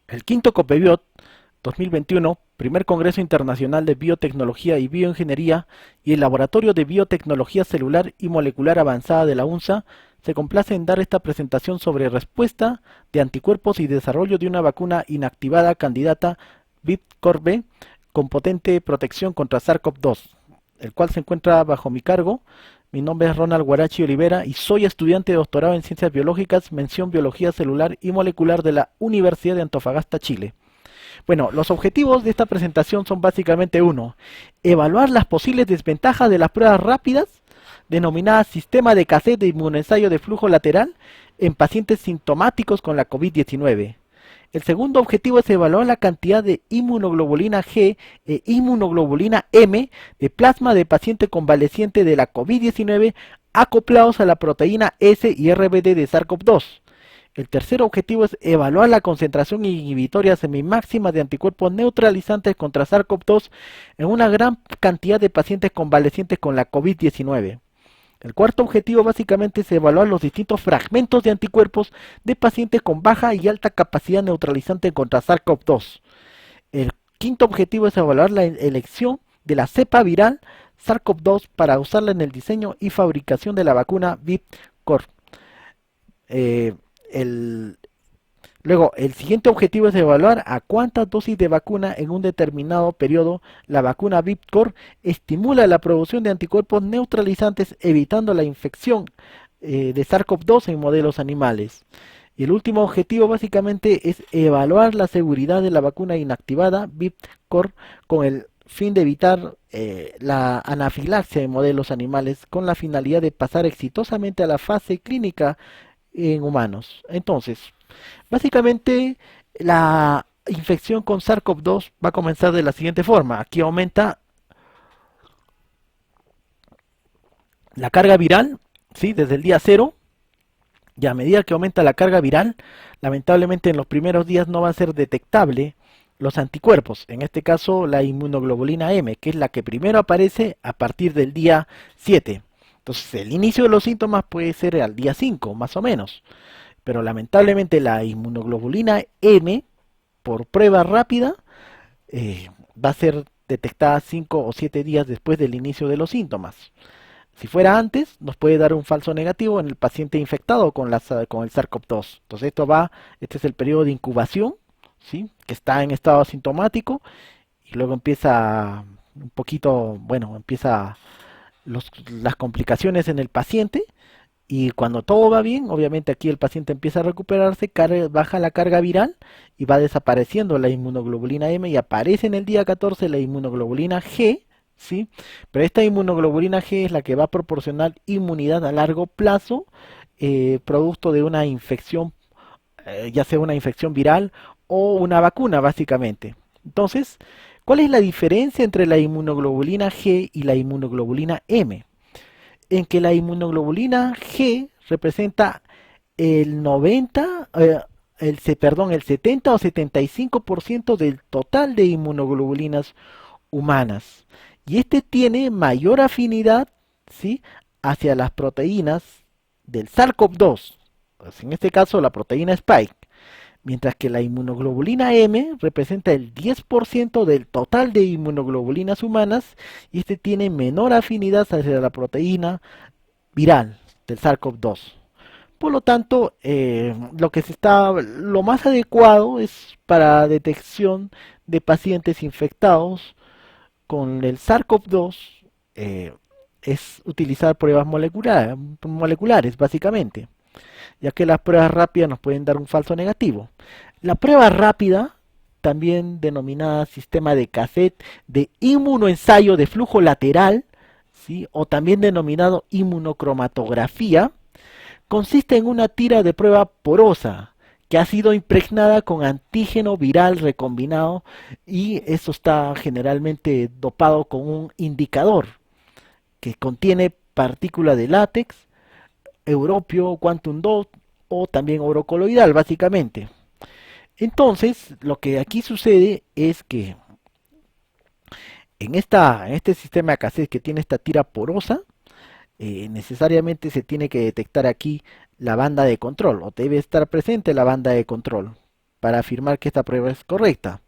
El quinto COPEBIOT 2021, primer Congreso Internacional de Biotecnología y Bioingeniería y el Laboratorio de Biotecnología Celular y Molecular Avanzada de la UNSA, se complace en dar esta presentación sobre respuesta de anticuerpos y desarrollo de una vacuna inactivada candidata VIPCOR-B con potente protección contra SARS-CoV-2, el cual se encuentra bajo mi cargo. Mi nombre es Ronald Guarachi Olivera y soy estudiante de doctorado en Ciencias Biológicas, mención Biología Celular y Molecular de la Universidad de Antofagasta, Chile. Bueno, los objetivos de esta presentación son básicamente uno, evaluar las posibles desventajas de las pruebas rápidas, denominadas sistema de cassette de inmunoensayo de flujo lateral en pacientes sintomáticos con la COVID-19. El segundo objetivo es evaluar la cantidad de inmunoglobulina G e inmunoglobulina M de plasma de paciente convaleciente de la COVID-19 acoplados a la proteína S y RBD de SARS-CoV-2. El tercer objetivo es evaluar la concentración inhibitoria semimáxima de anticuerpos neutralizantes contra SARS-CoV-2 en una gran cantidad de pacientes convalecientes con la COVID-19. El cuarto objetivo básicamente es evaluar los distintos fragmentos de anticuerpos de pacientes con baja y alta capacidad neutralizante contra SARS-CoV-2. El quinto objetivo es evaluar la elección de la cepa viral SARS-CoV-2 para usarla en el diseño y fabricación de la vacuna VIPCOR. Eh, el, Luego, el siguiente objetivo es evaluar a cuántas dosis de vacuna en un determinado periodo la vacuna VIPCOR estimula la producción de anticuerpos neutralizantes evitando la infección de SARS-CoV-2 en modelos animales. Y el último objetivo básicamente es evaluar la seguridad de la vacuna inactivada VIPCOR con el fin de evitar la anafilaxia en modelos animales con la finalidad de pasar exitosamente a la fase clínica en humanos. Entonces, básicamente, la infección con SARS-CoV-2 va a comenzar de la siguiente forma. Aquí aumenta la carga viral, ¿sí? Desde el día cero. Y a medida que aumenta la carga viral, lamentablemente en los primeros días no va a ser detectable los anticuerpos. En este caso, la inmunoglobulina M, que es la que primero aparece a partir del día 7. Entonces, el inicio de los síntomas puede ser al día 5, más o menos. Pero lamentablemente la inmunoglobulina M, por prueba rápida, va a ser detectada 5 o 7 días después del inicio de los síntomas. Si fuera antes, nos puede dar un falso negativo en el paciente infectado con el SARS-CoV-2. Entonces este es el periodo de incubación, ¿sí? Que está en estado asintomático y luego empieza un poquito, bueno, empieza las complicaciones en el paciente. Y cuando todo va bien, obviamente aquí el paciente empieza a recuperarse, baja la carga viral y va desapareciendo la inmunoglobulina M y aparece en el día 14 la inmunoglobulina G, ¿sí? Pero esta inmunoglobulina G es la que va a proporcionar inmunidad a largo plazo, producto de una infección, ya sea una infección viral o una vacuna, básicamente. Entonces, ¿cuál es la diferencia entre la inmunoglobulina G y la inmunoglobulina M? En que la inmunoglobulina G representa el 90, el 70 o 75% del total de inmunoglobulinas humanas. Y este tiene mayor afinidad, ¿sí?, hacia las proteínas del SARS-CoV-2, pues en este caso la proteína Spike, mientras que la inmunoglobulina M representa el 10% del total de inmunoglobulinas humanas y este tiene menor afinidad hacia la proteína viral del SARS-CoV-2. Por lo tanto, lo más adecuado es para detección de pacientes infectados con el SARS-CoV-2 es utilizar pruebas moleculares, básicamente, ya que las pruebas rápidas nos pueden dar un falso negativo. La prueba rápida, también denominada sistema de cassette de inmunoensayo de flujo lateral, ¿sí?, o también denominado inmunocromatografía, consiste en una tira de prueba porosa que ha sido impregnada con antígeno viral recombinado y eso está generalmente dopado con un indicador que contiene partícula de látex, europio, quantum dot o también oro coloidal, básicamente. Entonces, lo que aquí sucede es que en este sistema de cassette que tiene esta tira porosa, necesariamente se tiene que detectar aquí la banda de control, o debe estar presente la banda de control. para afirmar que esta prueba es correcta.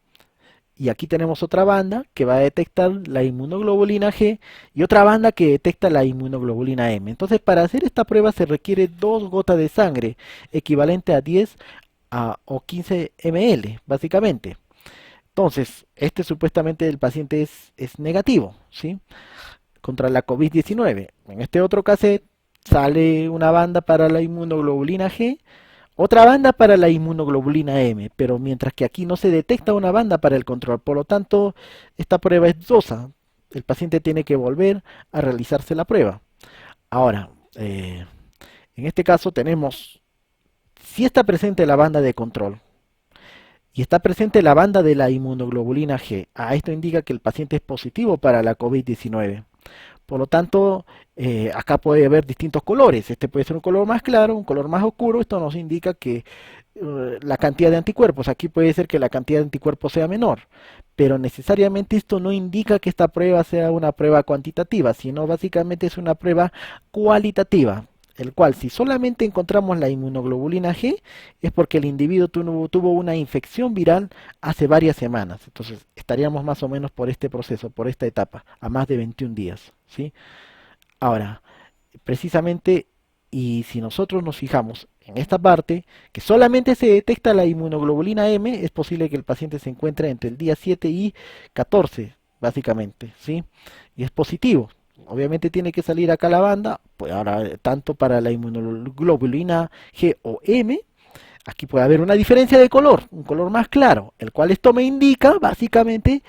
Y aquí tenemos otra banda que va a detectar la inmunoglobulina G y otra banda que detecta la inmunoglobulina M. Entonces, para hacer esta prueba se requiere 2 gotas de sangre, equivalente a 10 o 15 ml, básicamente. Entonces, este supuestamente el paciente es negativo, ¿sí? Contra la COVID-19. En este otro cassette sale una banda para la inmunoglobulina G, otra banda para la inmunoglobulina M, pero mientras que aquí no se detecta una banda para el control, por lo tanto, esta prueba es dudosa. El paciente tiene que volver a realizarse la prueba. Ahora, en este caso tenemos, si está presente la banda de control y está presente la banda de la inmunoglobulina G, esto indica que el paciente es positivo para la COVID-19. Por lo tanto, acá puede haber distintos colores. Este puede ser un color más claro, un color más oscuro. Esto nos indica que la cantidad de anticuerpos, aquí puede ser que la cantidad de anticuerpos sea menor, pero necesariamente esto no indica que esta prueba sea una prueba cuantitativa, sino básicamente es una prueba cualitativa, el cual si solamente encontramos la inmunoglobulina G es porque el individuo tuvo una infección viral hace varias semanas. Entonces estaríamos más o menos por este proceso, por esta etapa, a más de 21 días, ¿sí? Ahora, precisamente, y si nosotros nos fijamos en esta parte, que solamente se detecta la inmunoglobulina M, es posible que el paciente se encuentre entre el día 7 y 14, básicamente, ¿sí? Y es positivo. Obviamente tiene que salir acá la banda, pues ahora tanto para la inmunoglobulina G o M, aquí puede haber una diferencia de color, un color más claro, el cual esto me indica básicamente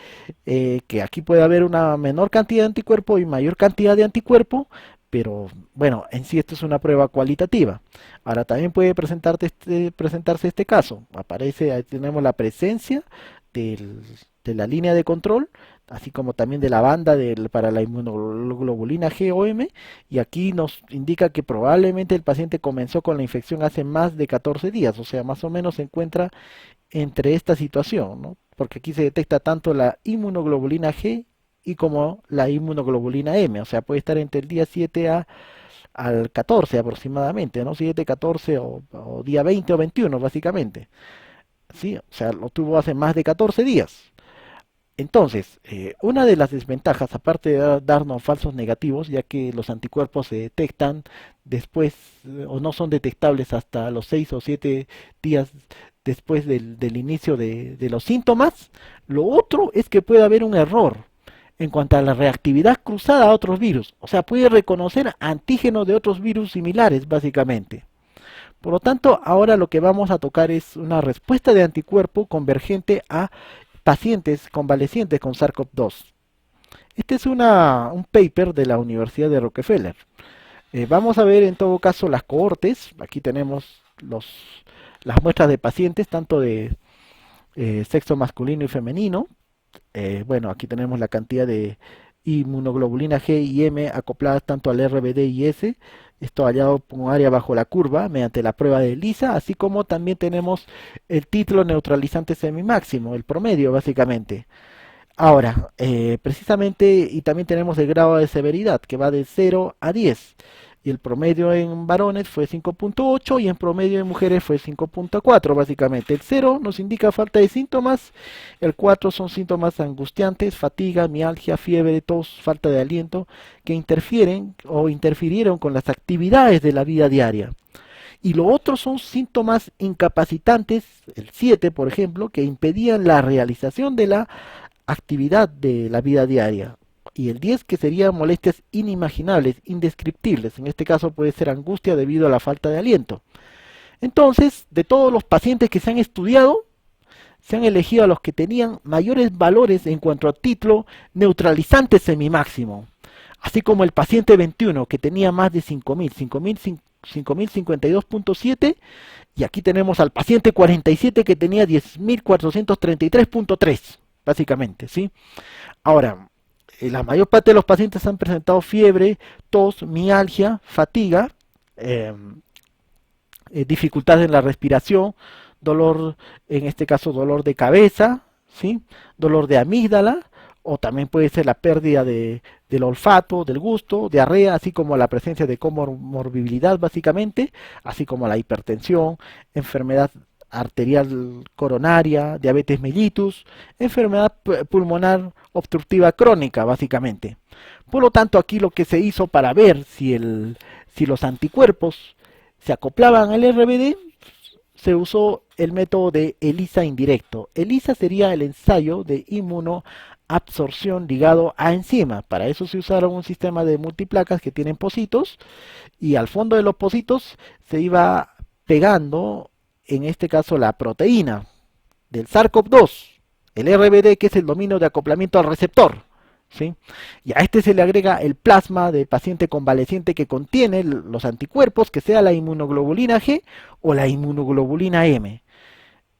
que aquí puede haber una menor cantidad de anticuerpo y mayor cantidad de anticuerpo, pero bueno, en sí esto es una prueba cualitativa. Ahora también puede presentarse este caso, aparece, ahí tenemos la presencia del- de la línea de control, así como también de la banda para la inmunoglobulina G o M, y aquí nos indica que probablemente el paciente comenzó con la infección hace más de 14 días, o sea, más o menos se encuentra entre esta situación, ¿no? Porque aquí se detecta tanto la inmunoglobulina G y como la inmunoglobulina M, o sea, puede estar entre el día 7 al 14 aproximadamente, ¿no? 7, 14 o día 20 o 21 básicamente, ¿sí? O sea, lo tuvo hace más de 14 días. Entonces, una de las desventajas, aparte de darnos falsos negativos, ya que los anticuerpos se detectan después o no son detectables hasta los 6 o 7 días después del inicio de los síntomas, lo otro es que puede haber un error en cuanto a la reactividad cruzada a otros virus. O sea, puede reconocer antígenos de otros virus similares, básicamente. Por lo tanto, ahora lo que vamos a tocar es una respuesta de anticuerpo convergente a pacientes convalecientes con SARS-CoV-2. Este es un paper de la Universidad de Rockefeller. Vamos a ver en todo caso las cohortes. Aquí tenemos las muestras de pacientes, tanto de sexo masculino y femenino. Bueno, aquí tenemos la cantidad de inmunoglobulina G y M acopladas tanto al RBD y S, esto hallado como área bajo la curva mediante la prueba de ELISA, así como también tenemos el título neutralizante semimáximo, el promedio básicamente. Ahora, precisamente, y también tenemos el grado de severidad que va de 0 a 10. Y el promedio en varones fue 5.8 y en promedio en mujeres fue 5.4 básicamente. El 0 nos indica falta de síntomas, el 4 son síntomas angustiantes, fatiga, mialgia, fiebre, tos, falta de aliento, que interfieren o interfirieron con las actividades de la vida diaria. Y lo otro son síntomas incapacitantes, el 7 por ejemplo, que impedían la realización de la actividad de la vida diaria. Y el 10 que serían molestias inimaginables, indescriptibles. En este caso puede ser angustia debido a la falta de aliento. Entonces, de todos los pacientes que se han estudiado, se han elegido a los que tenían mayores valores en cuanto a título neutralizante semimáximo. Así como el paciente 21 que tenía más de 5052.7, y aquí tenemos al paciente 47 que tenía 10.433.3 básicamente, ¿sí? Ahora, la mayor parte de los pacientes han presentado fiebre, tos, mialgia, fatiga, eh, dificultades en la respiración, dolor, en este caso dolor de cabeza, ¿sí? Dolor de amígdala, o también puede ser la pérdida del olfato, del gusto, diarrea, así como la presencia de comorbilidad básicamente, así como la hipertensión, enfermedad arterial coronaria, diabetes mellitus, enfermedad pulmonar obstructiva crónica, básicamente. Por lo tanto, aquí lo que se hizo para ver si los anticuerpos se acoplaban al RBD, se usó el método de ELISA indirecto. ELISA sería el ensayo de inmunoabsorción ligado a enzima. Para eso se usaron un sistema de multiplacas que tienen pocitos, y al fondo de los pocitos se iba pegando, en este caso, la proteína del SARS-CoV-2, el RBD, que es el dominio de acoplamiento al receptor, ¿sí? Y a este se le agrega el plasma del paciente convaleciente que contiene los anticuerpos, que sea la inmunoglobulina G o la inmunoglobulina M,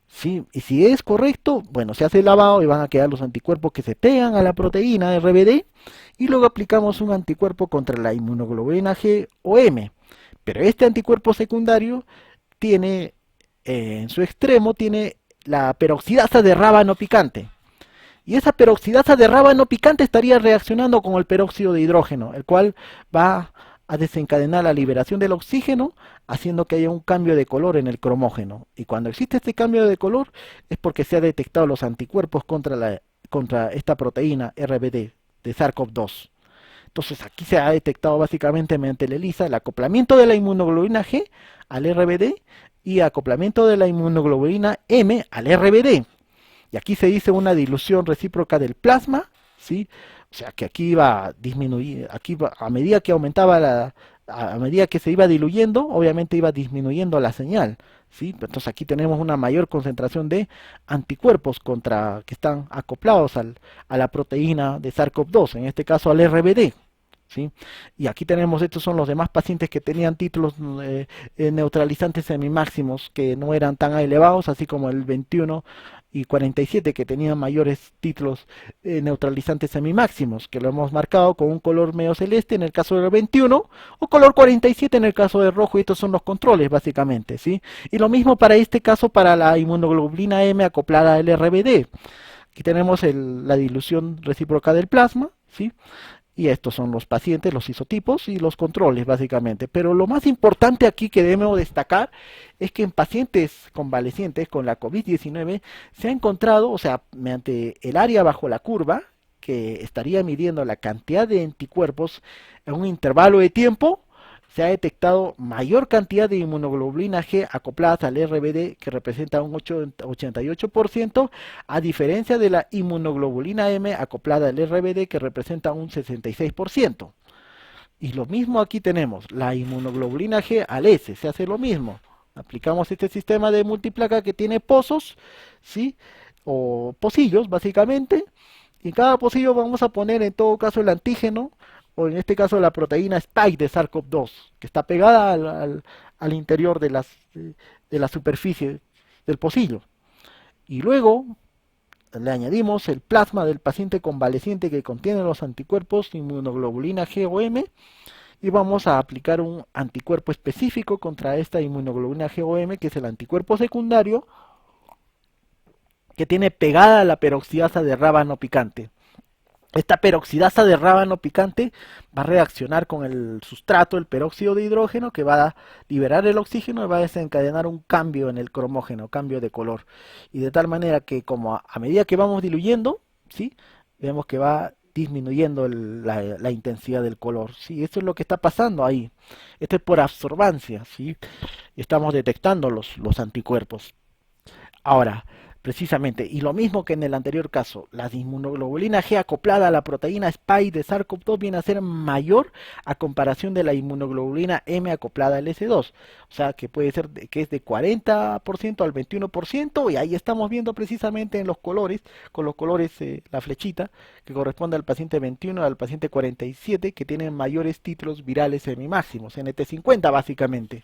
¿sí? Y si es correcto, bueno, se hace el lavado y van a quedar los anticuerpos que se pegan a la proteína RBD, y luego aplicamos un anticuerpo contra la inmunoglobulina G o M. Pero este anticuerpo secundario tiene, en su extremo, tiene la peroxidasa de rábano picante. Y esa peroxidasa de rábano picante estaría reaccionando con el peróxido de hidrógeno, el cual va a desencadenar la liberación del oxígeno, haciendo que haya un cambio de color en el cromógeno. Y cuando existe este cambio de color es porque se han detectado los anticuerpos contra esta proteína RBD de SARS-CoV-2. Entonces aquí se ha detectado básicamente mediante el ELISA el acoplamiento de la inmunoglobulina G al RBD y acoplamiento de la inmunoglobulina M al RBD. Y aquí se dice una dilución recíproca del plasma, ¿sí? O sea que aquí iba a disminuir, a medida que aumentaba a medida que se iba diluyendo, obviamente iba disminuyendo la señal, ¿sí? Entonces aquí tenemos una mayor concentración de anticuerpos que están acoplados a la proteína de SARS-CoV-2, en este caso al RBD. ¿Sí? Y aquí tenemos, estos son los demás pacientes que tenían títulos neutralizantes semimáximos que no eran tan elevados, así como el 21 y 47 que tenían mayores títulos neutralizantes semimáximos, que lo hemos marcado con un color medio celeste en el caso del 21 o color 47 en el caso del rojo, y estos son los controles básicamente, ¿sí? Y lo mismo para este caso, para la inmunoglobulina M acoplada al RBD. Aquí tenemos la dilución recíproca del plasma, ¿sí? Y estos son los pacientes, los isotipos y los controles básicamente. Pero lo más importante aquí que debemos destacar es que en pacientes convalecientes con la COVID-19 se ha encontrado, o sea, mediante el área bajo la curva, que estaría midiendo la cantidad de anticuerpos en un intervalo de tiempo, se ha detectado mayor cantidad de inmunoglobulina G acopladas al RBD, que representa un 88%, a diferencia de la inmunoglobulina M acoplada al RBD, que representa un 66%. Y lo mismo aquí tenemos, la inmunoglobulina G al S, se hace lo mismo. Aplicamos este sistema de multiplaca que tiene pozos, ¿sí? O pocillos, básicamente. Y en cada pocillo vamos a poner en todo caso el antígeno, o en este caso la proteína Spike de SARS-CoV-2, que está pegada al interior de la superficie del pocillo. Y luego le añadimos el plasma del paciente convaleciente que contiene los anticuerpos inmunoglobulina G o M, y vamos a aplicar un anticuerpo específico contra esta inmunoglobulina G o M, que es el anticuerpo secundario que tiene pegada la peroxidasa de rábano picante. Esta peroxidasa de rábano picante va a reaccionar con el sustrato, el peróxido de hidrógeno, que va a liberar el oxígeno y va a desencadenar un cambio en el cromógeno, cambio de color. Y de tal manera que como a medida que vamos diluyendo, ¿sí? Vemos que va disminuyendo la intensidad del color. ¿Sí? Esto es lo que está pasando ahí. Esto es por absorbancia, ¿sí? Y estamos detectando los anticuerpos. Ahora, precisamente, y lo mismo que en el anterior caso, la inmunoglobulina G acoplada a la proteína Spike de SARS-CoV-2 viene a ser mayor a comparación de la inmunoglobulina M acoplada al S2. O sea, que puede ser que es de 40% al 21%, y ahí estamos viendo precisamente en los colores, con los colores, la flechita, que corresponde al paciente 21 al paciente 47, que tienen mayores títulos virales semimáximos, NT50 básicamente.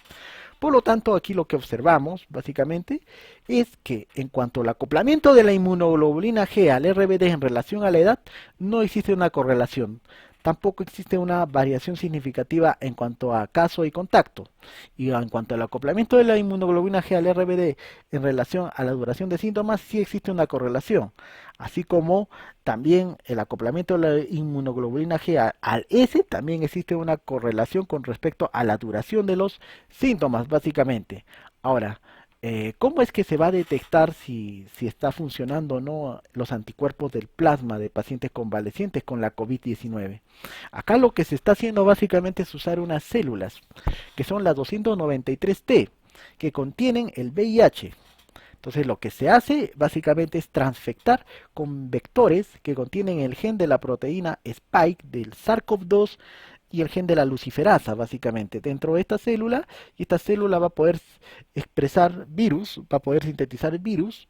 Por lo tanto, aquí lo que observamos, básicamente, es que en cuanto al acoplamiento de la inmunoglobulina G al RBD en relación a la edad, no existe una correlación. Tampoco existe una variación significativa en cuanto a caso y contacto. Y en cuanto al acoplamiento de la inmunoglobulina G al RBD en relación a la duración de síntomas, sí existe una correlación. Así como también el acoplamiento de la inmunoglobulina G al S, también existe una correlación con respecto a la duración de los síntomas, básicamente. Ahora, ¿Cómo es que se va a detectar si está funcionando o no los anticuerpos del plasma de pacientes convalecientes con la COVID-19? Acá lo que se está haciendo básicamente es usar unas células, que son las 293T, que contienen el VIH. Entonces lo que se hace básicamente es transfectar con vectores que contienen el gen de la proteína Spike del SARS-CoV-2 y el gen de la luciferasa básicamente dentro de esta célula, y esta célula va a poder expresar virus, va a poder sintetizar virus,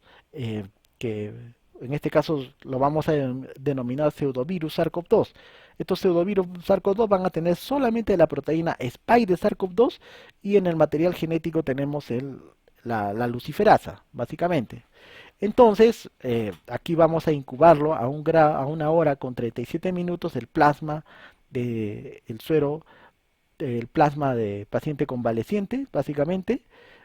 que en este caso lo vamos a denominar pseudovirus SARS-CoV-2. Estos pseudovirus SARS-CoV-2 van a tener solamente la proteína Spike de SARS-CoV-2, y en el material genético tenemos la luciferasa, básicamente. Entonces, aquí vamos a incubarlo a 1 hora con 37 minutos el plasma el suero, el plasma de paciente convaleciente, básicamente,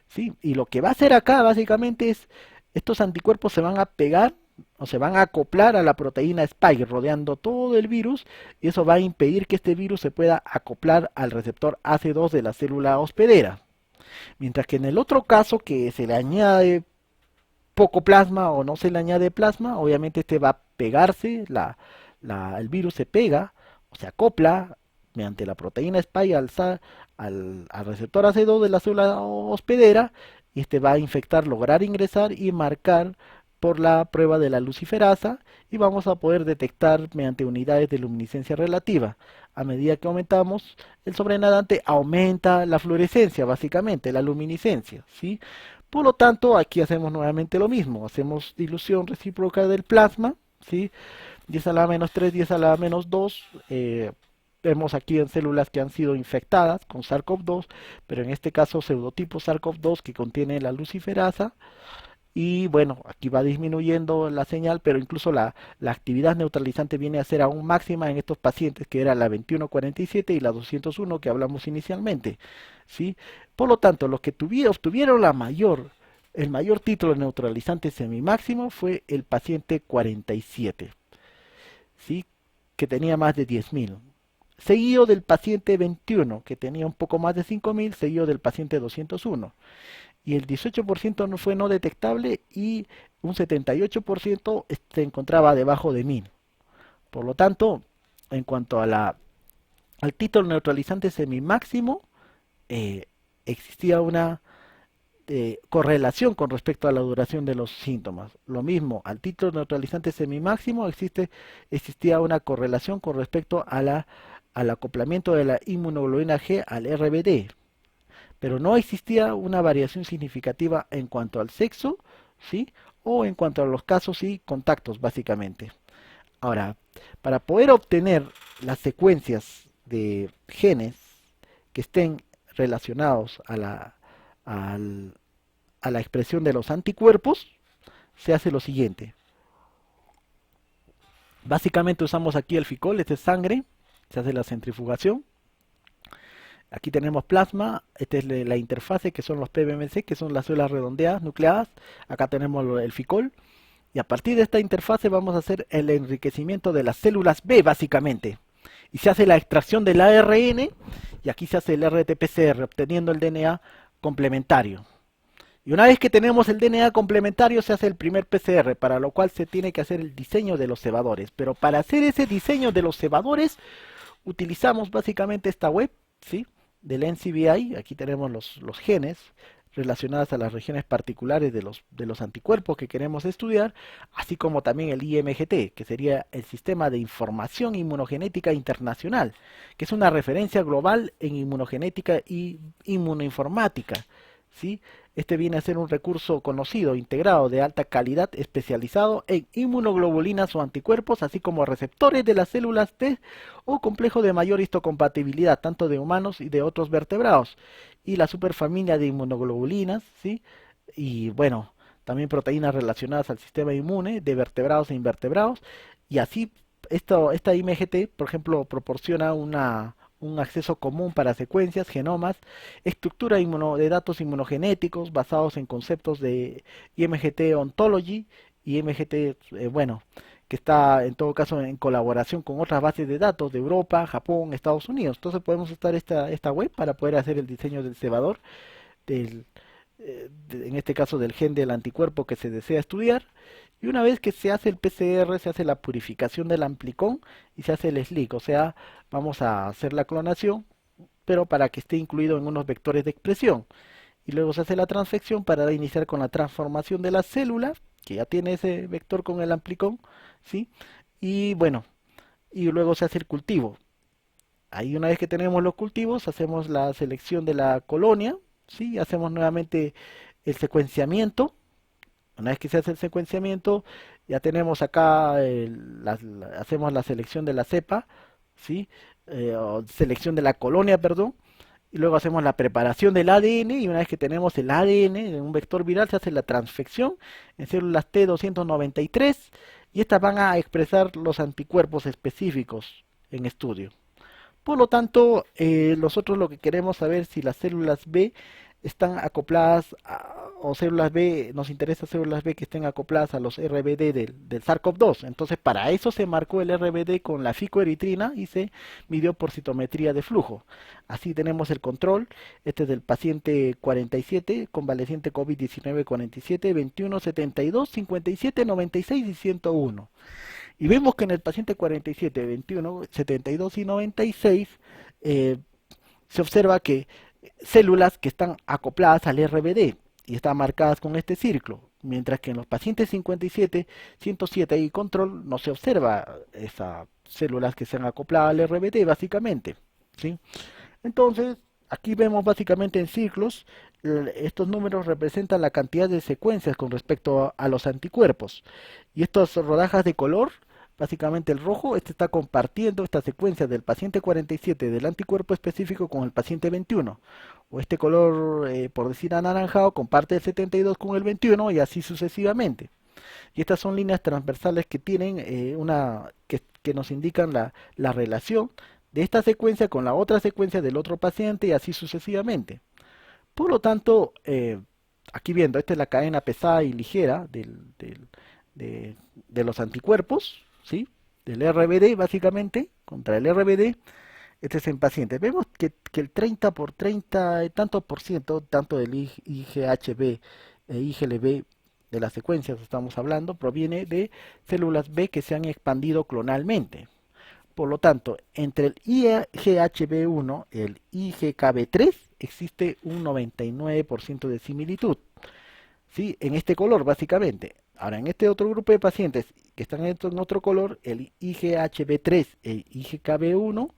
¿sí? Y lo que va a hacer acá, básicamente, es estos anticuerpos se van a pegar o se van a acoplar a la proteína Spike rodeando todo el virus, y eso va a impedir que este virus se pueda acoplar al receptor AC2 de la célula hospedera. Mientras que en el otro caso, que se le añade poco plasma o no se le añade plasma, obviamente este va a pegarse, el virus se pega o se acopla mediante la proteína Spike al receptor AC2 de la célula hospedera, y este va a infectar, lograr ingresar y marcar por la prueba de la luciferasa, y vamos a poder detectar mediante unidades de luminiscencia relativa. A medida que aumentamos el sobrenadante, aumenta la fluorescencia, básicamente, la luminiscencia, ¿sí? Por lo tanto, aquí hacemos nuevamente lo mismo, hacemos dilución recíproca del plasma, ¿sí? 10 a la menos 3, 10 a la menos 2, vemos aquí en células que han sido infectadas con SARS-CoV-2, pero en este caso pseudotipo SARS-CoV-2 que contiene la luciferasa. Y bueno, aquí va disminuyendo la señal, pero incluso la actividad neutralizante viene a ser aún máxima en estos pacientes, que era la 2147 y la 201 que hablamos inicialmente, ¿sí? Por lo tanto, los que obtuvieron el mayor título neutralizante semimáximo fue el paciente 47, ¿sí? Que tenía más de 10.000. Seguido del paciente 21, que tenía un poco más de 5.000, seguido del paciente 201. Y el 18% no fue no detectable, y un 78% se encontraba debajo de 1.000. Por lo tanto, en cuanto al título neutralizante semimáximo, eh, existía una correlación con respecto a la duración de los síntomas. Lo mismo, al título neutralizante semimáximo existía una correlación con respecto al acoplamiento de la inmunoglobulina G al RBD, pero no existía una variación significativa en cuanto al sexo, ¿sí? O en cuanto a los casos y contactos, básicamente. Ahora, para poder obtener las secuencias de genes que estén relacionados al- a la expresión de los anticuerpos, se hace lo siguiente. Básicamente usamos aquí el ficol, este es sangre, se hace la centrifugación. Aquí tenemos plasma, esta es la interfase, que son los PBMC, que son las células redondeadas nucleadas. Acá tenemos el ficol. Y a partir de esta interfase vamos a hacer el enriquecimiento de las células B, básicamente. Y se hace la extracción del ARN, y aquí se hace el RT-PCR, obteniendo el DNA complementario. Y una vez que tenemos el DNA complementario, se hace el primer PCR, para lo cual se tiene que hacer el diseño de los cebadores. Pero para hacer ese diseño de los cebadores, utilizamos básicamente esta web, ¿sí? Del NCBI. Aquí tenemos los genes relacionados a las regiones particulares de los anticuerpos que queremos estudiar, así como también el IMGT, que sería el Sistema de Información Inmunogenética Internacional, que es una referencia global en inmunogenética y inmunoinformática, ¿sí? Este viene a ser un recurso conocido, integrado, de alta calidad, especializado en inmunoglobulinas o anticuerpos, así como receptores de las células T o complejo de mayor histocompatibilidad, tanto de humanos y de otros vertebrados, y la superfamilia de inmunoglobulinas, ¿sí? Y bueno, también proteínas relacionadas al sistema inmune de vertebrados e invertebrados, y así esta IMGT, por ejemplo, proporciona un acceso común para secuencias, genomas, estructura de datos inmunogenéticos basados en conceptos de IMGT Ontology y IMGT, bueno, que está en todo caso en colaboración con otras bases de datos de Europa, Japón, Estados Unidos. Entonces podemos usar esta web para poder hacer el diseño del cebador del, en este caso del gen del anticuerpo que se desea estudiar. Y una vez que se hace el PCR, se hace la purificación del amplicón y se hace el SLIC, o sea, vamos a hacer la clonación, pero para que esté incluido en unos vectores de expresión. Y luego se hace la transfección para iniciar con la transformación de la célula, que ya tiene ese vector con el amplicón, ¿sí? Y bueno, y luego se hace el cultivo. Ahí una vez que tenemos los cultivos, hacemos la selección de la colonia, ¿sí? Hacemos nuevamente el secuenciamiento. Una vez que se hace el secuenciamiento, ya tenemos acá, hacemos la selección de la cepa, ¿sí? O selección de la colonia, perdón, y luego hacemos la preparación del ADN, y una vez que tenemos el ADN en un vector viral, se hace la transfección en células T293, y estas van a expresar los anticuerpos específicos en estudio. Por lo tanto, nosotros lo que queremos saber es si las células B están acopladas o células B, nos interesa células B que estén acopladas a los RBD del SARS-CoV-2. Entonces, para eso se marcó el RBD con la ficoeritrina y se midió por citometría de flujo. Así tenemos el control. Este es del paciente 47, convaleciente COVID-19 47, 21, 72, 57, 96 y 101. Y vemos que en el paciente 47, 21, 72 y 96 se observa que células que están acopladas al RBD y están marcadas con este círculo, mientras que en los pacientes 57, 107 y control no se observa esas células que se han acoplado al RBD básicamente, ¿sí? Entonces, aquí vemos básicamente en ciclos, estos números representan la cantidad de secuencias con respecto a los anticuerpos. Y estas rodajas de color, básicamente el rojo, este está compartiendo esta secuencia del paciente 47 del anticuerpo específico con el paciente 21. O este color, por decir anaranjado, comparte el 72 con el 21 y así sucesivamente. Y estas son líneas transversales que tienen que nos indican la relación de esta secuencia con la otra secuencia del otro paciente y así sucesivamente. Por lo tanto, aquí viendo, esta es la cadena pesada y ligera de los anticuerpos, ¿sí? Del RBD básicamente, contra el RBD, este es en pacientes. Vemos que el 30 por 30 tanto por ciento, tanto del IGHB e IgLB de las secuencias que estamos hablando, proviene de células B que se han expandido clonalmente. Por lo tanto, entre el IGHB1 y el IGKB3 existe un 99% de similitud, ¿sí? En este color, básicamente. Ahora, en este otro grupo de pacientes que están en otro color, el IGHB3 e IGKB1,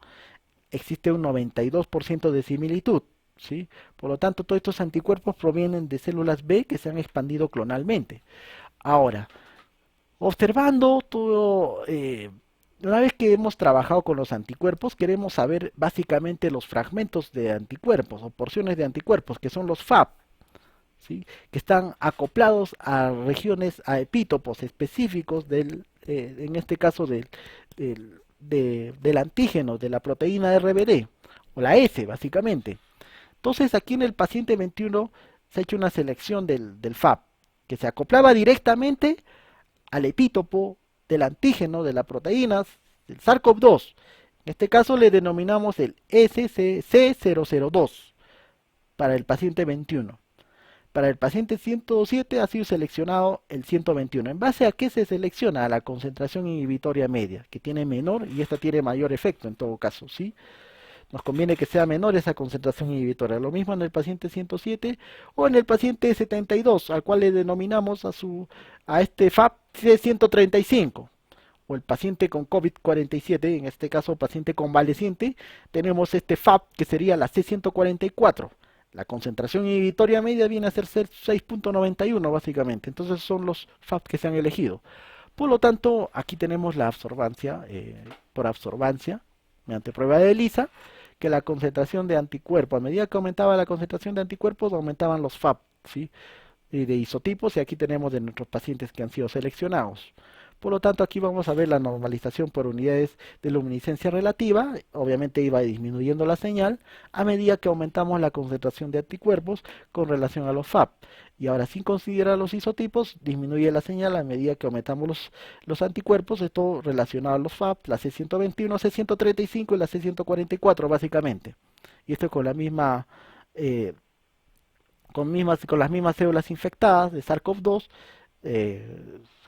existe un 92% de similitud, ¿sí? Por lo tanto, todos estos anticuerpos provienen de células B que se han expandido clonalmente. Ahora, observando todo, una vez que hemos trabajado con los anticuerpos, queremos saber básicamente los fragmentos de anticuerpos o porciones de anticuerpos, que son los FAB, ¿sí? Que están acoplados a regiones, a epítopos específicos en este caso del antígeno, de la proteína RBD, o la S básicamente. Entonces aquí en el paciente 21 se ha hecho una selección del FAB, que se acoplaba directamente al epítopo del antígeno de las proteínas del SARS-CoV-2. En este caso le denominamos el SCC002 para el paciente 21. Para el paciente 107 ha sido seleccionado el 121. ¿En base a qué se selecciona? A la concentración inhibitoria media, que tiene menor y esta tiene mayor efecto en todo caso, ¿sí? Nos conviene que sea menor esa concentración inhibitoria. Lo mismo en el paciente 107 o en el paciente 72, al cual le denominamos a este FAB C135. O el paciente con COVID-47, en este caso paciente convaleciente, tenemos este FAB que sería la C144. La concentración inhibitoria media viene a ser 6.91 básicamente. Entonces son los FAB que se han elegido. Por lo tanto, aquí tenemos la absorbancia, por absorbancia, mediante prueba de ELISA, que la concentración de anticuerpos, a medida que aumentaba la concentración de anticuerpos, aumentaban los FAB, ¿sí? Y de isotipos, y aquí tenemos de nuestros pacientes que han sido seleccionados. Por lo tanto, aquí vamos a ver la normalización por unidades de luminiscencia relativa. Obviamente iba disminuyendo la señal a medida que aumentamos la concentración de anticuerpos con relación a los FAB. Y ahora, sin considerar los isotipos, disminuye la señal a medida que aumentamos los anticuerpos. Esto relacionado a los FAB, la C121, C135 y la C144 básicamente. Y esto con la misma con las mismas células infectadas de SARS-CoV-2,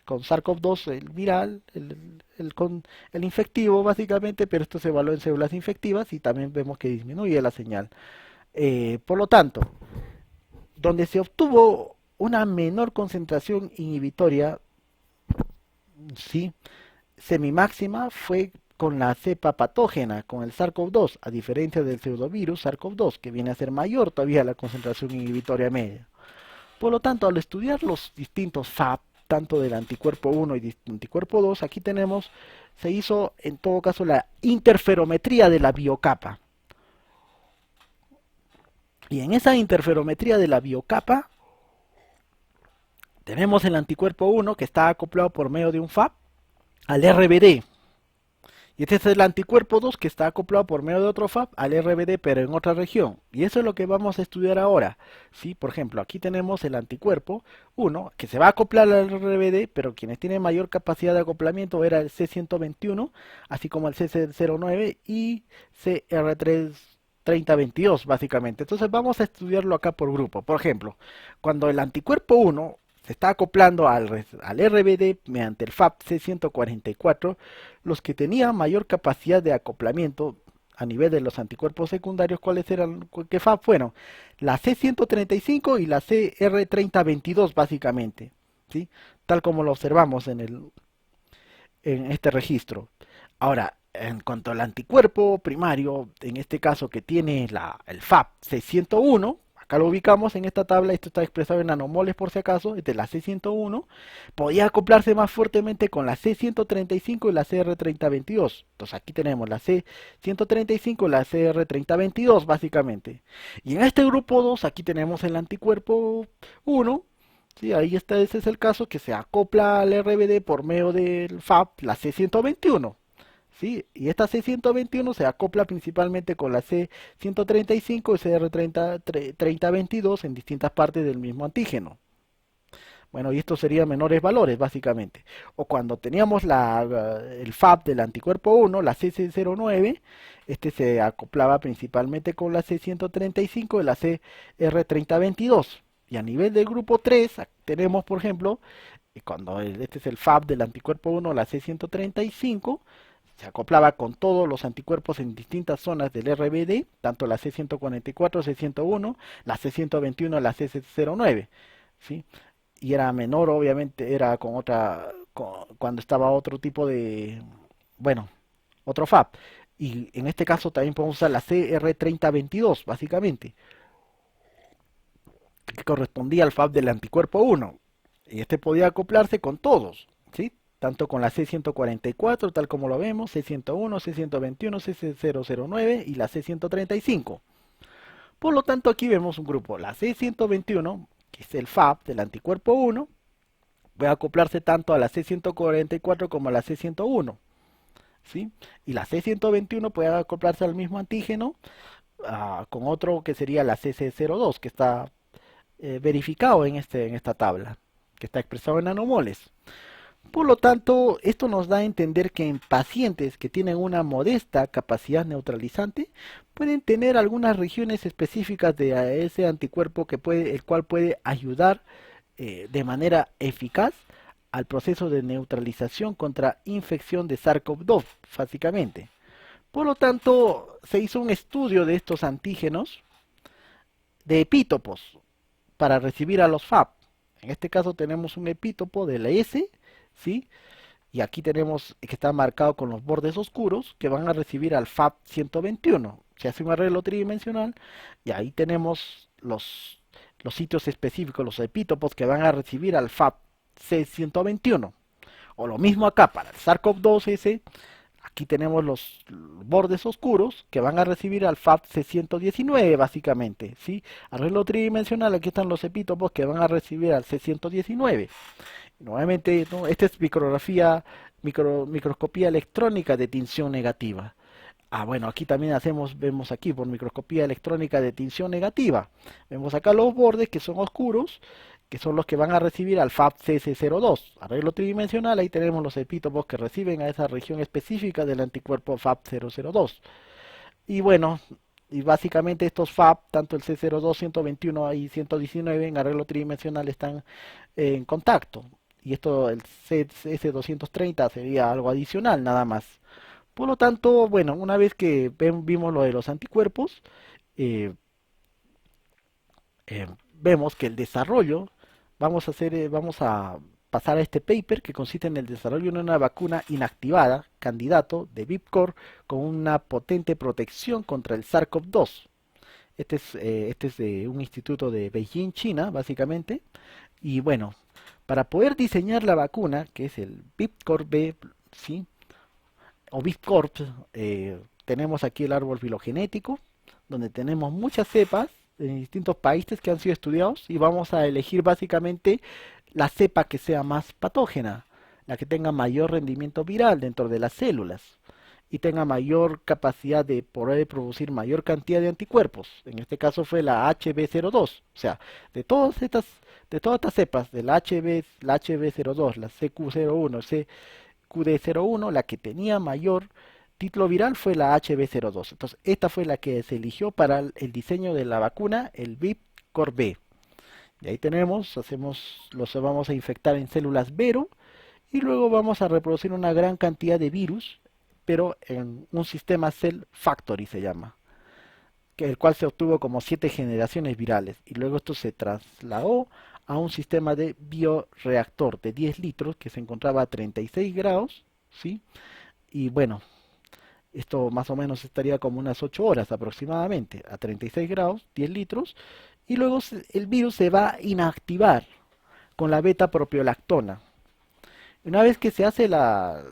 con SARS-CoV-2 el viral, el infectivo básicamente, pero esto se evaluó en células infectivas y también vemos que disminuye la señal. Por lo tanto, donde se obtuvo una menor concentración inhibitoria, sí, semimáxima, fue con la cepa patógena, con el SARS-CoV-2, a diferencia del pseudovirus SARS-CoV-2, que viene a ser mayor todavía la concentración inhibitoria media. Por lo tanto, al estudiar los distintos FAB, tanto del anticuerpo 1 y del anticuerpo 2, aquí tenemos, se hizo en todo caso la interferometría de la biocapa. Y en esa interferometría de la biocapa, tenemos el anticuerpo 1 que está acoplado por medio de un FAB al RBD. Y este es el anticuerpo 2 que está acoplado por medio de otro FAB al RBD, pero en otra región. Y eso es lo que vamos a estudiar ahora. ¿Sí? Por ejemplo, aquí tenemos el anticuerpo 1 que se va a acoplar al RBD, pero quienes tienen mayor capacidad de acoplamiento era el C121, así como el CC09 y CR3022, básicamente. Entonces vamos a estudiarlo acá por grupo. Por ejemplo, cuando el anticuerpo 1 se está acoplando al RBD mediante el FAB C144, los que tenían mayor capacidad de acoplamiento a nivel de los anticuerpos secundarios, ¿cuáles eran? ¿Qué FAB fueron? La C135 y la CR3022 básicamente, ¿sí? Tal como lo observamos en este registro. Ahora, en cuanto al anticuerpo primario, en este caso que tiene el FAB C101, acá lo ubicamos en esta tabla, esto está expresado en nanomoles por si acaso, es de la C101, podía acoplarse más fuertemente con la C135 y la CR3022. Entonces aquí tenemos la C135 y la CR3022 básicamente. Y en este grupo 2 aquí tenemos el anticuerpo 1, sí, ahí está, ese es el caso que se acopla al RBD por medio del FAB, la C121. ¿Sí? Y esta C121 se acopla principalmente con la C135 y CR3022 en distintas partes del mismo antígeno. Bueno, y estos serían menores valores, básicamente. O cuando teníamos el FAB del anticuerpo 1, la CC09, este se acoplaba principalmente con la C135 y la CR3022. Y a nivel del grupo 3, tenemos, por ejemplo, cuando este es el FAB del anticuerpo 1, la C135, se acoplaba con todos los anticuerpos en distintas zonas del RBD, tanto la C144, C101, la C121, la C09, ¿sí? Y era menor, obviamente, era con cuando estaba otro tipo de, bueno, otro FAB. Y en este caso también podemos usar la CR3022, básicamente, que correspondía al FAB del anticuerpo 1. Y este podía acoplarse con todos, ¿sí? Tanto con la C144, tal como lo vemos, C101, C121, C009 y la C135. Por lo tanto, aquí vemos un grupo, la C121, que es el FAB del anticuerpo 1, puede acoplarse tanto a la C144 como a la C101. ¿Sí? Y la C121 puede acoplarse al mismo antígeno con otro que sería la CC02, que está verificado en esta tabla, que está expresado en nanomoles. Por lo tanto, esto nos da a entender que en pacientes que tienen una modesta capacidad neutralizante, pueden tener algunas regiones específicas de ese anticuerpo el cual puede ayudar de manera eficaz al proceso de neutralización contra infección de SARS-CoV-2, básicamente. Por lo tanto, se hizo un estudio de estos antígenos de epítopos para recibir a los FAB. En este caso tenemos un epítopo de la S, ¿sí? Y aquí tenemos que está marcado con los bordes oscuros que van a recibir al FAB 121. Se hace un arreglo tridimensional y ahí tenemos los sitios específicos, los epítopos que van a recibir al FAB C121. O lo mismo acá para el SARS-CoV-2S. Aquí tenemos los bordes oscuros que van a recibir al FAB C119 básicamente, ¿sí? Arreglo tridimensional, aquí están los epítopos que van a recibir al C119. Nuevamente, ¿no? Esta es microscopía electrónica de tinción negativa. Bueno, aquí también vemos aquí por microscopía electrónica de tinción negativa. Vemos acá los bordes que son oscuros, que son los que van a recibir al FAB CC02. Arreglo tridimensional, ahí tenemos los epítopos que reciben a esa región específica del anticuerpo FAB 002. Y bueno, Y básicamente estos FAB, tanto el C02, 121 y 119 en arreglo tridimensional están en contacto. Y esto, el CS230 sería algo adicional nada más. Por lo tanto, bueno, una vez que vimos lo de los anticuerpos, eh, vemos que el desarrollo, vamos a pasar a este paper que consiste en el desarrollo de una vacuna inactivada, candidato de VIPCOR, con una potente protección contra el SARS-CoV-2. Este es de un instituto de Beijing, China, básicamente. Y bueno, para poder diseñar la vacuna, que es el VIPCOR B, ¿sí? O VIPCOR, tenemos aquí el árbol filogenético, donde tenemos muchas cepas de distintos países que han sido estudiados y vamos a elegir básicamente la cepa que sea más patógena, la que tenga mayor rendimiento viral dentro de las células y tenga mayor capacidad de poder producir mayor cantidad de anticuerpos. En este caso fue la HB02. O sea, de todas estas, de todas estas cepas, de la HB02, la CQ01, CQD01, la que tenía mayor título viral fue la HB02. Entonces, esta fue la que se eligió para el diseño de la vacuna, el VIP-CoRB. Y ahí tenemos, los vamos a infectar en células Vero y luego vamos a reproducir una gran cantidad de virus, pero en un sistema Cell Factory se llama, que el cual se obtuvo como 7 generaciones virales y luego esto se trasladó a un sistema de bioreactor de 10 litros que se encontraba a 36 grados, ¿sí? Y bueno, esto más o menos estaría como unas 8 horas aproximadamente, a 36 grados, 10 litros, y luego el virus se va a inactivar con la beta propiolactona. Una vez que se hace la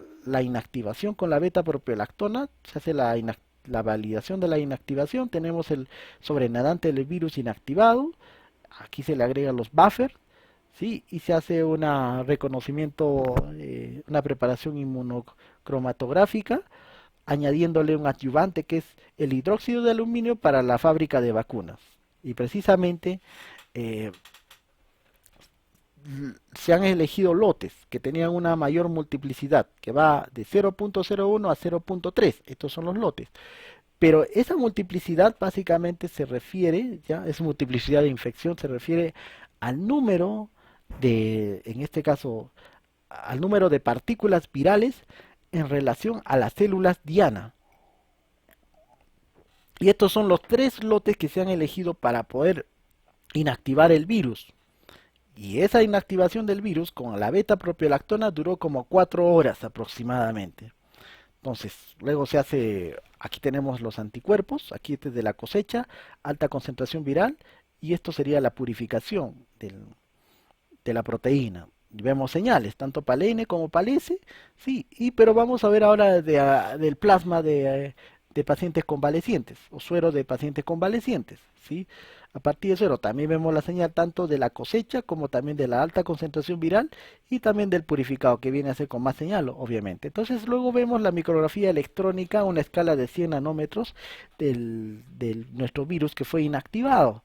inactivación con la beta propiolactona, se hace la validación de la inactivación, tenemos el sobrenadante del virus inactivado, aquí se le agregan los buffers, ¿sí? Y se hace un reconocimiento, una preparación inmunocromatográfica, añadiéndole un adyuvante que es el hidróxido de aluminio para la fábrica de vacunas. Y precisamente eh, se han elegido lotes que tenían una mayor multiplicidad, que va de 0.01 a 0.3. Estos son los lotes. Pero esa multiplicidad básicamente se refiere, ya, es multiplicidad de infección, se refiere al número de, en este caso, al número de partículas virales en relación a las células diana. Y estos son los 3 lotes que se han elegido para poder inactivar el virus. Y esa inactivación del virus con la beta propiolactona duró como 4 horas aproximadamente. Entonces, luego se hace, aquí tenemos los anticuerpos, aquí este es de la cosecha, alta concentración viral, y esto sería la purificación de la proteína. Y vemos señales, tanto para N como para S, sí, pero vamos a ver ahora del plasma de pacientes convalecientes, o suero de pacientes convalecientes, ¿sí? A partir de suero también vemos la señal tanto de la cosecha como también de la alta concentración viral y también del purificado que viene a ser con más señal, obviamente. Entonces luego vemos la micrografía electrónica, una escala de 100 nanómetros del nuestro virus que fue inactivado,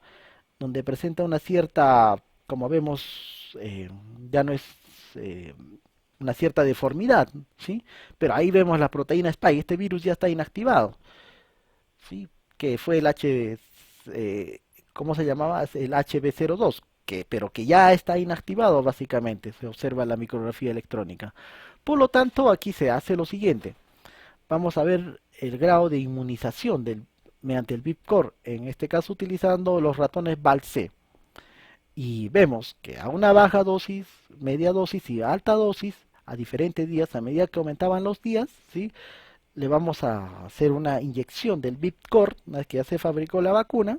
donde presenta una cierta, como vemos, ya no es eh, una cierta deformidad, ¿sí? Pero ahí vemos la proteína Spike, este virus ya está inactivado, ¿sí? Que fue el eh, ¿cómo se llamaba? El HB02, pero que ya está inactivado básicamente, se observa la micrografía electrónica. Por lo tanto, aquí se hace lo siguiente. Vamos a ver el grado de inmunización mediante el VIPCOR, en este caso utilizando los ratones BAL-C. Y vemos que a una baja dosis, media dosis y alta dosis, a diferentes días, a medida que aumentaban los días, ¿sí? Le vamos a hacer una inyección del VIPCOR, una vez que ya se fabricó la vacuna,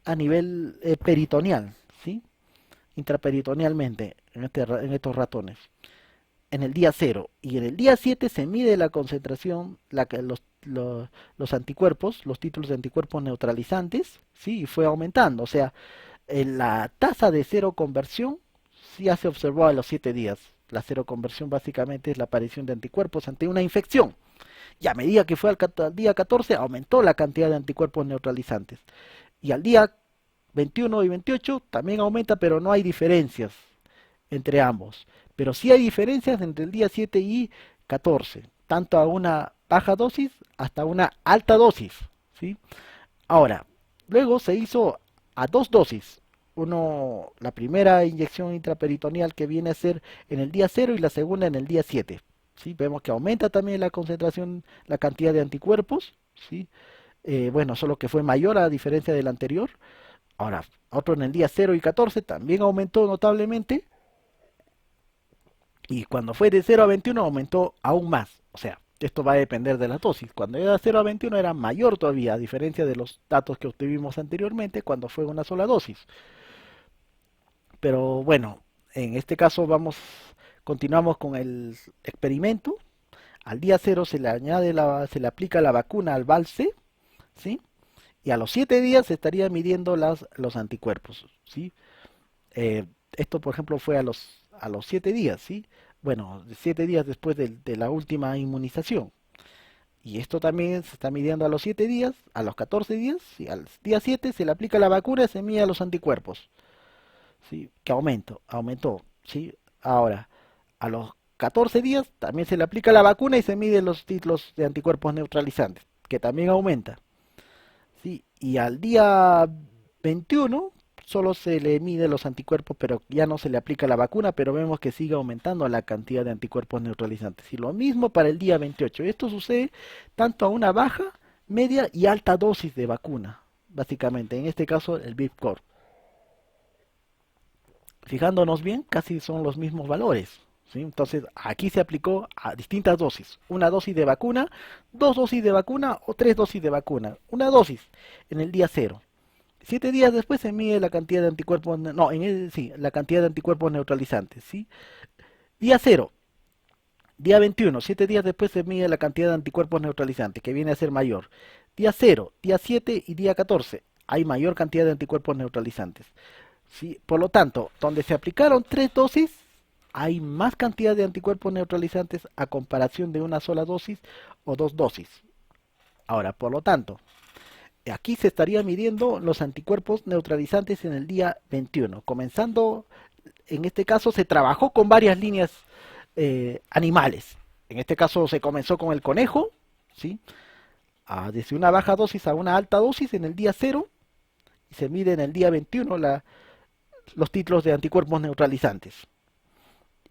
a nivel peritoneal, ¿sí? Intraperitonealmente en estos ratones. En el día 0 y en el día 7 se mide la concentración, los anticuerpos, los títulos de anticuerpos neutralizantes, ¿sí? Y fue aumentando, o sea, la tasa de cero conversión ya se observó a los 7 días. La cero conversión básicamente es la aparición de anticuerpos ante una infección. Y a medida que fue al día 14 aumentó la cantidad de anticuerpos neutralizantes. Y al día 21 y 28 también aumenta, pero no hay diferencias entre ambos. Pero sí hay diferencias entre el día 7 y 14, tanto a una baja dosis hasta una alta dosis, ¿sí? Ahora, luego se hizo a dos dosis. La primera inyección intraperitoneal que viene a ser en el día cero y la segunda en el día 7. ¿Sí? Vemos que aumenta también la concentración, la cantidad de anticuerpos. ¿Sí? Bueno, solo que fue mayor a diferencia del anterior. Ahora, otro en el día cero y 14 también aumentó notablemente. Y cuando fue de 0 a 21 aumentó aún más. O sea, esto va a depender de la dosis. Cuando era 0 a 21 era mayor todavía, a diferencia de los datos que obtuvimos anteriormente cuando fue una sola dosis. Pero bueno, en este caso continuamos con el experimento. Al día cero se le aplica la vacuna al VALC, ¿sí? Y a los 7 días se estaría midiendo los anticuerpos, ¿sí? Eh, Esto, por ejemplo, fue a los 7 días, ¿sí? Bueno, 7 días después de la última inmunización. Y esto también se está midiendo a los 7 días, a los 14 días, y al día 7 se le aplica la vacuna y se mide los anticuerpos, ¿sí? Que aumentó, ¿sí? Ahora, a los 14 días también se le aplica la vacuna y se miden los títulos de anticuerpos neutralizantes, que también aumenta, ¿sí? Y al día 21 solo se le mide los anticuerpos, pero ya no se le aplica la vacuna, pero vemos que sigue aumentando la cantidad de anticuerpos neutralizantes. Y lo mismo para el día 28. Esto sucede tanto a una baja, media y alta dosis de vacuna, básicamente. En este caso, el VIPCOR. Fijándonos bien, casi son los mismos valores. ¿Sí? Entonces, aquí se aplicó a distintas dosis. Una dosis de vacuna, dos dosis de vacuna o tres dosis de vacuna. Una dosis en el día cero. 7 días después se mide la cantidad de anticuerpos, no, sí, la cantidad de anticuerpos neutralizantes, ¿sí? Día cero, día 21, 7 días después se mide la cantidad de anticuerpos neutralizantes, que viene a ser mayor. Día cero, día 7 y día 14 hay mayor cantidad de anticuerpos neutralizantes. ¿Sí? Por lo tanto, donde se aplicaron tres dosis, hay más cantidad de anticuerpos neutralizantes a comparación de una sola dosis o dos dosis. Ahora, por lo tanto, aquí se estaría midiendo los anticuerpos neutralizantes en el día 21. Comenzando, en este caso se trabajó con varias líneas animales. En este caso se comenzó con el conejo, ¿sí? Desde una baja dosis a una alta dosis en el día cero y se mide en el día 21 los títulos de anticuerpos neutralizantes.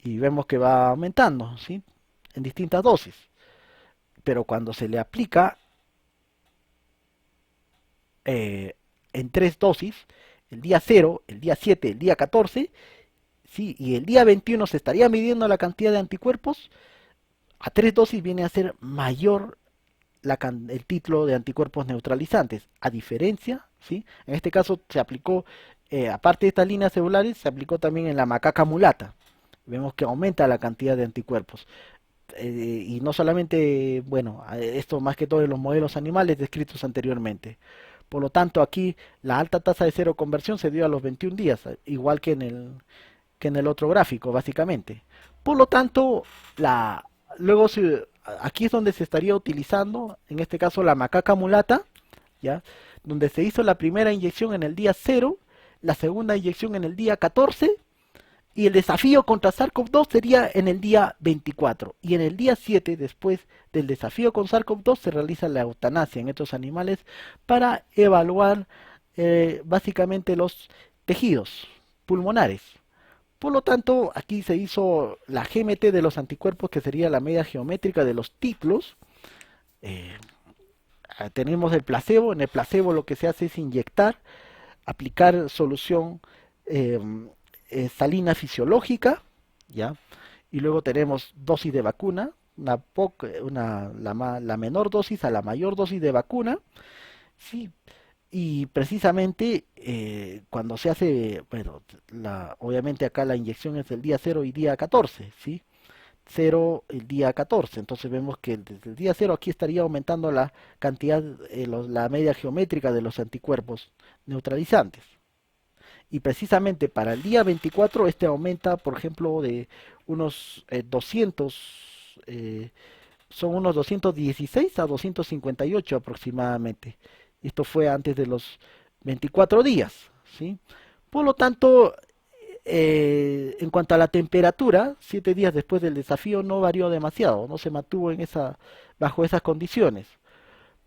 Y vemos que va aumentando, ¿sí? En distintas dosis. Pero cuando se le aplica eh, en tres dosis, el día cero, el día 7, el día 14, ¿sí? Y el día 21 se estaría midiendo la cantidad de anticuerpos, a tres dosis viene a ser mayor el título de anticuerpos neutralizantes, a diferencia, ¿sí? En este caso se aplicó, aparte de estas líneas celulares, se aplicó también en la macaca mulata. Vemos que aumenta la cantidad de anticuerpos. Y no solamente, bueno, esto más que todo en los modelos animales descritos anteriormente. Por lo tanto, aquí la alta tasa de cero conversión se dio a los 21 días, igual que en el otro gráfico, básicamente. Por lo tanto, luego aquí es donde se estaría utilizando, en este caso, la macaca mulata, ¿ya? Donde se hizo la primera inyección en el día cero, la segunda inyección en el día 14 y el desafío contra SARS-CoV-2 sería en el día 24. Y en el día 7, después del desafío con SARS-CoV-2, se realiza la eutanasia en estos animales para evaluar básicamente los tejidos pulmonares. Por lo tanto, aquí se hizo la GMT de los anticuerpos, que sería la media geométrica de los títulos. Eh, Tenemos el placebo. En el placebo lo que se hace es inyectar, aplicar solución eh, salina fisiológica, ¿ya? Y luego tenemos dosis de vacuna, la menor dosis a la mayor dosis de vacuna, sí. Y precisamente cuando se hace, bueno, obviamente acá la inyección es el día cero y día 14, ¿sí? Cero el día 14, entonces vemos que desde el día cero aquí estaría aumentando la cantidad, la media geométrica de los anticuerpos neutralizantes. Y precisamente para el día 24 este aumenta, por ejemplo, de unos 200, son unos 216 a 258 aproximadamente. Esto fue antes de los 24 días, ¿sí? Por lo tanto, en cuanto a la temperatura, 7 días después del desafío no varió demasiado, no se mantuvo bajo esas condiciones.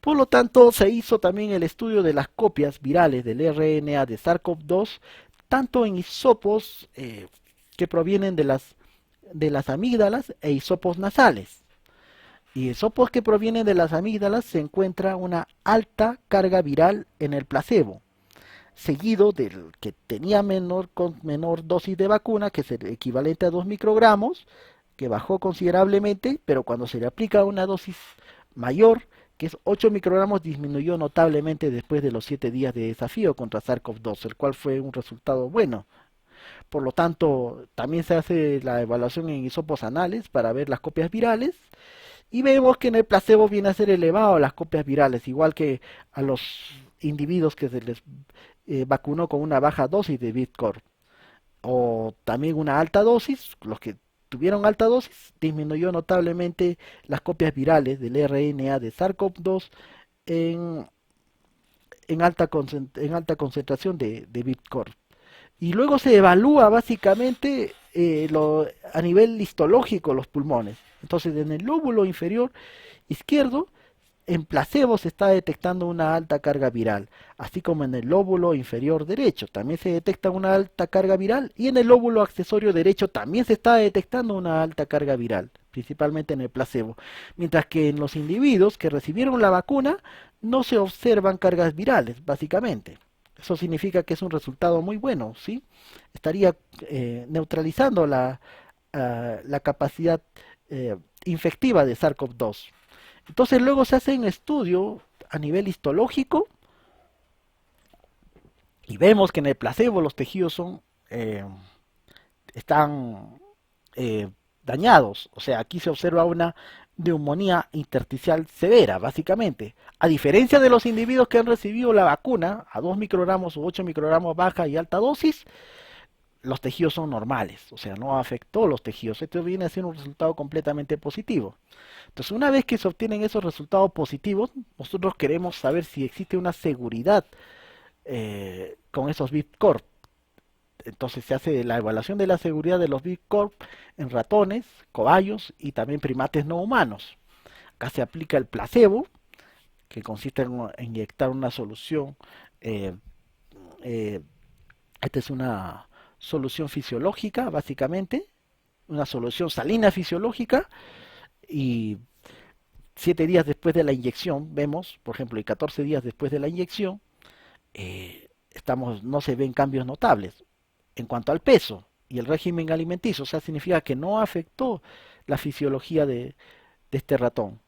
Por lo tanto, se hizo también el estudio de las copias virales del RNA de SARS-CoV-2, tanto en hisopos que provienen de las amígdalas e hisopos nasales. Y hisopos que provienen de las amígdalas se encuentra una alta carga viral en el placebo, seguido del que tenía con menor dosis de vacuna, que es el equivalente a 2 microgramos, que bajó considerablemente, pero cuando se le aplica una dosis mayor, que es 8 microgramos, disminuyó notablemente después de los 7 días de desafío contra SARS-CoV-2, el cual fue un resultado bueno. Por lo tanto, también se hace la evaluación en hisopos anales para ver las copias virales y vemos que en el placebo viene a ser elevado las copias virales, igual que a los individuos que se les vacunó con una baja dosis de Bitcorp o también una alta dosis. Los que tuvieron alta dosis disminuyó notablemente las copias virales del RNA de SARS-CoV-2 en, en alta concentración de Bitcorp. Y luego se evalúa básicamente a nivel histológico los pulmones. Entonces, en el lóbulo inferior izquierdo, en placebo se está detectando una alta carga viral, así como en el lóbulo inferior derecho también se detecta una alta carga viral y en el lóbulo accesorio derecho también se está detectando una alta carga viral, principalmente en el placebo, mientras que en los individuos que recibieron la vacuna no se observan cargas virales, básicamente. Eso significa que es un resultado muy bueno, ¿sí? Estaría neutralizando la capacidad infectiva de SARS-CoV-2. Entonces luego se hace un estudio a nivel histológico y vemos que en el placebo los tejidos están dañados. O sea, aquí se observa una neumonía intersticial severa, básicamente. A diferencia de los individuos que han recibido la vacuna a 2 microgramos o 8 microgramos baja y alta dosis, los tejidos son normales, o sea, no afectó los tejidos. Esto viene a ser un resultado completamente positivo. Entonces, una vez que se obtienen esos resultados positivos, nosotros queremos saber si existe una seguridad con esos BitCorp. Entonces se hace la evaluación de la seguridad de los BitCorp en ratones, cobayos y también primates no humanos. Acá se aplica el placebo, que consiste en inyectar una solución. eh, eh, Esta es una solución fisiológica, básicamente, una solución salina fisiológica, y 7 días después de la inyección, vemos, por ejemplo, y 14 días después de la inyección, no se ven cambios notables en cuanto al peso y el régimen alimenticio. O sea, significa que no afectó la fisiología de este ratón.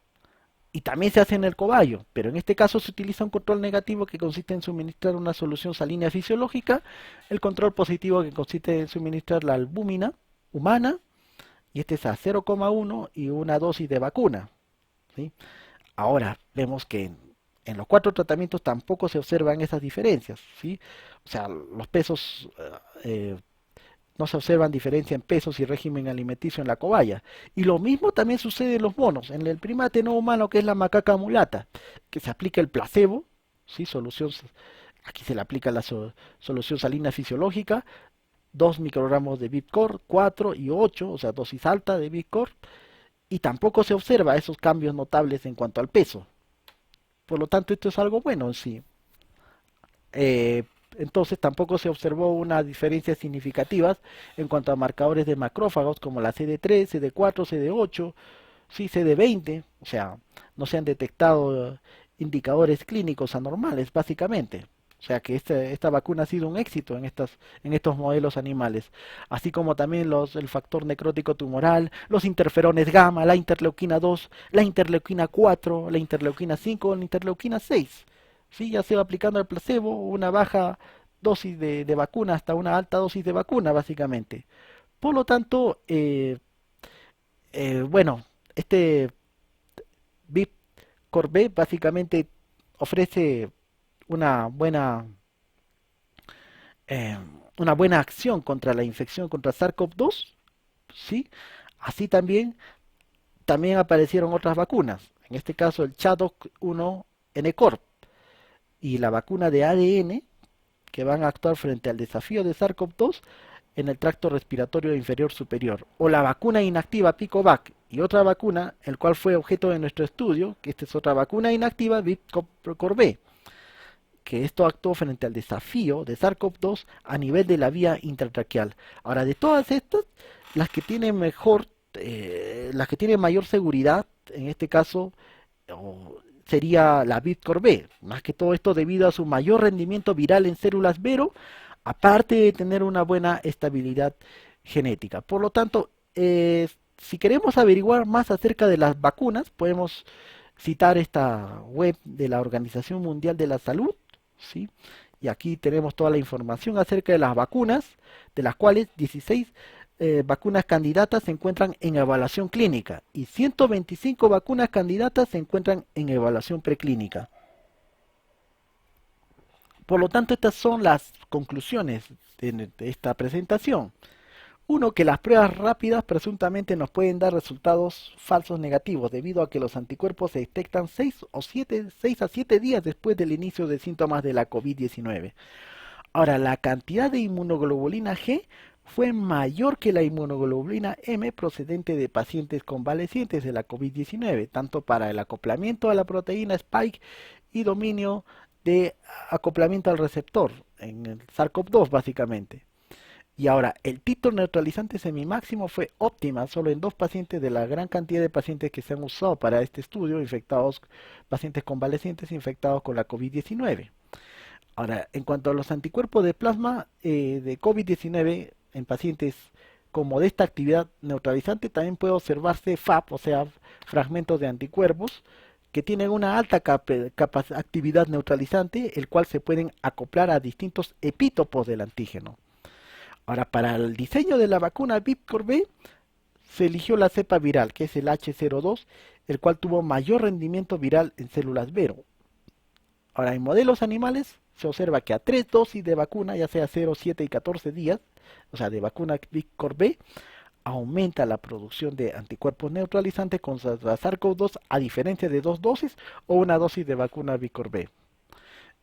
Y también se hace en el cobayo, pero en este caso se utiliza un control negativo que consiste en suministrar una solución salina fisiológica, el control positivo que consiste en suministrar la albúmina humana, y este es a 0,1 y una dosis de vacuna, ¿sí? Ahora vemos que en los 4 tratamientos tampoco se observan esas diferencias, ¿sí? O sea, los pesos no se observan diferencia en pesos y régimen alimenticio en la cobaya. Y lo mismo también sucede en los monos, en el primate no humano que es la macaca mulata, que se aplica el placebo, ¿sí? Aquí se le aplica la solución salina fisiológica, 2 microgramos de Bitcorp, 4 y 8, o sea, dosis alta de Bitcorp, y tampoco se observa esos cambios notables en cuanto al peso. Por lo tanto, esto es algo bueno en sí. Eh, entonces tampoco se observó una diferencia significativa en cuanto a marcadores de macrófagos como la CD3, CD4, CD8, sí, CD20, o sea, no se han detectado indicadores clínicos anormales, básicamente. O sea que esta vacuna ha sido un éxito en estos modelos animales, así como también el factor necrótico tumoral, los interferones gamma, la interleuquina 2, la interleuquina 4, la interleuquina 5, la interleuquina 6. Sí, ya se va aplicando el placebo, una baja dosis de vacuna hasta una alta dosis de vacuna, básicamente. Por lo tanto, bueno, este BIP-CoRB básicamente ofrece una buena, eh, una buena acción contra la infección contra SARS-CoV-2, ¿sí? Así también aparecieron otras vacunas, en este caso el ChAdOx1-nCoV y la vacuna de ADN que van a actuar frente al desafío de SARS-CoV-2 en el tracto respiratorio inferior superior, o la vacuna inactiva Picovac y otra vacuna, el cual fue objeto de nuestro estudio, que esta es otra vacuna inactiva, Vip-Corb, que esto actuó frente al desafío de SARS-CoV-2 a nivel de la vía intratraqueal. Ahora, de todas estas, las que tienen las que tienen mayor seguridad, en este caso, sería la Vip-Corb, más que todo esto debido a su mayor rendimiento viral en células Vero, aparte de tener una buena estabilidad genética. Por lo tanto, si queremos averiguar más acerca de las vacunas, podemos citar esta web de la Organización Mundial de la Salud, ¿sí? Y aquí tenemos toda la información acerca de las vacunas, de las cuales 16 vacunas candidatas se encuentran en evaluación clínica y 125 vacunas candidatas se encuentran en evaluación preclínica. Por lo tanto, estas son las conclusiones de esta presentación. Uno, que las pruebas rápidas presuntamente nos pueden dar resultados falsos negativos debido a que los anticuerpos se detectan 6 a 7 días después del inicio de síntomas de la COVID-19. Ahora, la cantidad de inmunoglobulina G fue mayor que la inmunoglobulina M procedente de pacientes convalecientes de la COVID-19, tanto para el acoplamiento a la proteína Spike y dominio de acoplamiento al receptor, en el SARS-CoV-2 básicamente. Y ahora, el titer neutralizante semimáximo fue óptima solo en 2 pacientes de la gran cantidad de pacientes que se han usado para este estudio, pacientes convalecientes infectados con la COVID-19. Ahora, en cuanto a los anticuerpos de plasma de COVID-19 en pacientes con modesta actividad neutralizante, también puede observarse FAP, o sea, fragmentos de anticuerpos, que tienen una alta actividad neutralizante, el cual se pueden acoplar a distintos epítopos del antígeno. Ahora, para el diseño de la vacuna Vip-Corb, se eligió la cepa viral, que es el H02, el cual tuvo mayor rendimiento viral en células Vero. Ahora, en modelos animales se observa que a 3 dosis de vacuna, ya sea 0, 7 y 14 días, o sea, de vacuna Vip-Corb, aumenta la producción de anticuerpos neutralizantes contra SARS-CoV-2 a diferencia de 2 dosis o una dosis de vacuna Vip-Corb.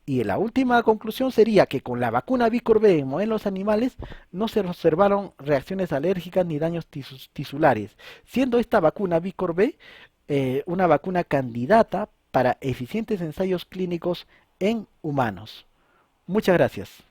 Y la última conclusión sería que con la vacuna Vip-Corb en modelos animales no se observaron reacciones alérgicas ni daños tisulares, siendo esta vacuna Vip-Corb una vacuna candidata para eficientes ensayos clínicos en humanos. Muchas gracias.